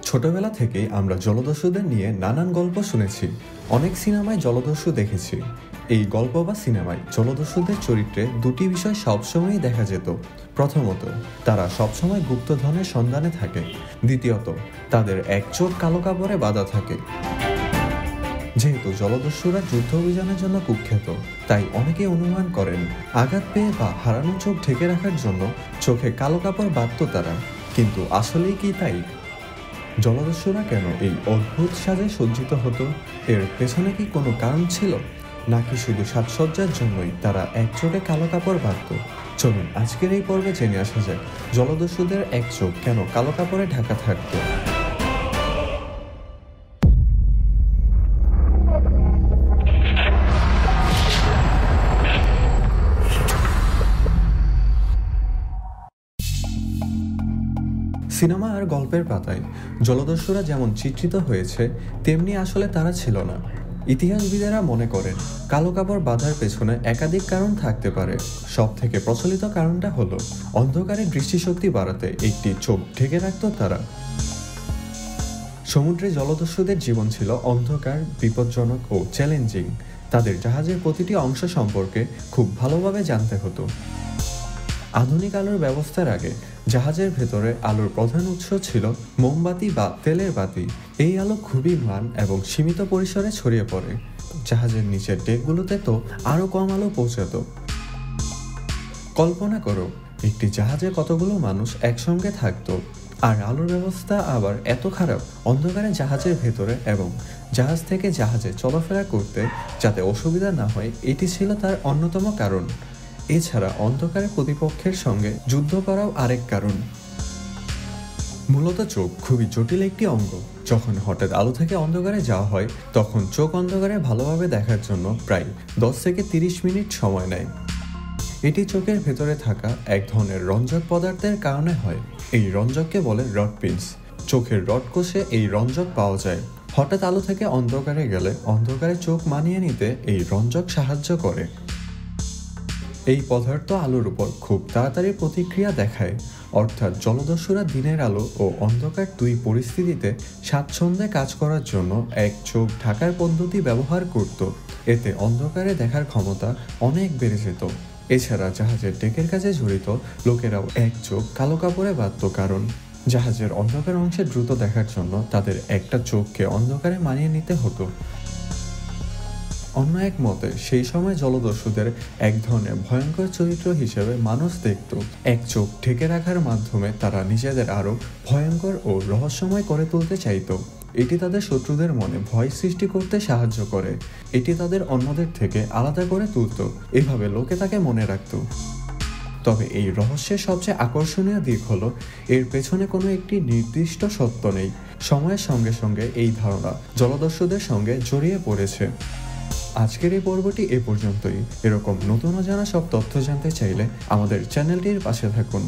ছোটবেলা থেকেই আমরা জলদস্যুদের নিয়ে নানান গল্প শুনেছি, অনেক সিনেমায় জলদস্যু দেখেছি। এই গল্প বা সিনেমায় জলদস্যুদের চরিত্রে দুটি বিষয় সবসময়ই দেখা যেত। প্রথমত, তারা সবসময় গুপ্তধনের সন্ধানে থাকে। দ্বিতীয়ত, তাদের এক চোখ কালো কাপড়ে বাঁধা থাকে। যেহেতু জলদস্যুরা যুদ্ধ অভিযানের জন্য কুখ্যাত, তাই অনেকে অনুমান করেন আঘাত পেয়ে বা হারানো চোখ ঢেকে রাখার জন্য চোখে কালো কাপড় বাঁধত তারা। কিন্তু আসলেই কি তাই? জলদস্যুরা কেন এই অদ্ভুত সাজে সজ্জিত হতো? এর পেছনে কি কোনো কারণ ছিল, নাকি শুধু সাজসজ্জার জন্যই তারা এক চোখে কালো কাপড় বাঁধত? চলুন আজকের এই পর্বে জেনে আসা যাক জলদস্যুদের এক চোখ কেন কালো কাপড়ে ঢাকা থাকতো। সিনেমা আর গল্পের পাতায় জলদস্যুরা যেমন চিত্রিত হয়েছে, তেমনি আসলে তারা ছিল না। ইতিহাসবিদেরা মনে করেন কালো কাপড় বাঁধার পেছনে একাধিক কারণ থাকতে পারে। সব থেকে প্রচলিত কারণটা হলো অন্ধকারে দৃষ্টিশক্তি বাড়াতে একটি চোখ ঢেকে রাখত তারা। সমুদ্রে জলদস্যুদের জীবন ছিল অন্ধকার, বিপজ্জনক ও চ্যালেঞ্জিং। তাদের জাহাজের প্রতিটি অংশ সম্পর্কে খুব ভালোভাবে জানতে হতো। আধুনিক আলোর ব্যবস্থার আগে জাহাজের ভেতরে আলোর প্রধান উৎস ছিল মোমবাতি বা তেলের বাতি। এই আলো খুবই ম্লান এবং সীমিত পরিসরে ছড়িয়ে পড়ে। জাহাজের নিচের ডেকগুলোতে তো আরও কম আলো পৌঁছাতো। কল্পনা করো, একটি জাহাজে কতগুলো মানুষ একসঙ্গে থাকতো, আর আলোর ব্যবস্থা আবার এত খারাপ। অন্ধকারে জাহাজের ভেতরে এবং জাহাজ থেকে জাহাজে চলাফেরা করতে যাতে অসুবিধা না হয়, এটি ছিল তার অন্যতম কারণ। এছাড়া অন্ধকারে প্রতিপক্ষের সঙ্গে যুদ্ধ করাও আরেক কারণ। মূলত চোখ খুবই জটিল একটি অঙ্গ। যখন হঠাৎ আলো থেকে অন্ধকারে যাওয়া হয়, তখন চোখ অন্ধকারে ভালোভাবে দেখার জন্য প্রায় 10 থেকে 30 মিনিট সময় নেয়। এটি চোখের ভেতরে থাকা এক ধরনের রঞ্জক পদার্থের কারণে হয়। এই রঞ্জককে বলে রডপিন্স। চোখের রডকোষে এই রঞ্জক পাওয়া যায়। হঠাৎ আলো থেকে অন্ধকারে গেলে অন্ধকারে চোখ মানিয়ে নিতে এই রঞ্জক সাহায্য করে। এই পদার্থ আলোর উপর খুব তাড়াতাড়ি প্রতিক্রিয়া দেখায়। অর্থাৎ জলদস্যুরা দিনের আলো ও অন্ধকার দুই পরিস্থিতিতে স্বাচ্ছন্দ্যে কাজ করার জন্য এক চোখ ঢাকার পদ্ধতি ব্যবহার করত। এতে অন্ধকারে দেখার ক্ষমতা অনেক বেড়ে যেত। এছাড়া জাহাজের ডেকের কাজে জড়িত লোকেরাও এক চোখ কালো কাপড়ে বাঁধত, কারণ জাহাজের অন্ধকার অংশে দ্রুত দেখার জন্য তাদের একটা চোখকে অন্ধকারে মানিয়ে নিতে হতো। অন্য এক মতে সেই সময় জলদস্যুদের এক ধরনের ভয়ঙ্কর চরিত্র হিসেবে মানুষ দেখত। এক চোখ ঢেকে রাখার মাধ্যমে তারা নিজেদের আরো ভয়ঙ্কর ও রহস্যময় করে তুলতে চাইত। এটি তাদের শত্রুদের মনে ভয় সৃষ্টি করতে সাহায্য করে। এটি তাদের অন্যদের থেকে আলাদা করে তুলত। এভাবে লোকে তাকে মনে রাখত। তবে এই রহস্যের সবচেয়ে আকর্ষণীয় দিক হলো এর পেছনে কোনো একটি নির্দিষ্ট সত্য নেই। সময়ের সঙ্গে সঙ্গে এই ধারণা জলদস্যুদের সঙ্গে জড়িয়ে পড়েছে। আজকের এই পর্বটি এ পর্যন্তই। এরকম নতুন অজানা সব তথ্য জানতে চাইলে আমাদের চ্যানেলটির পাশে থাকুন।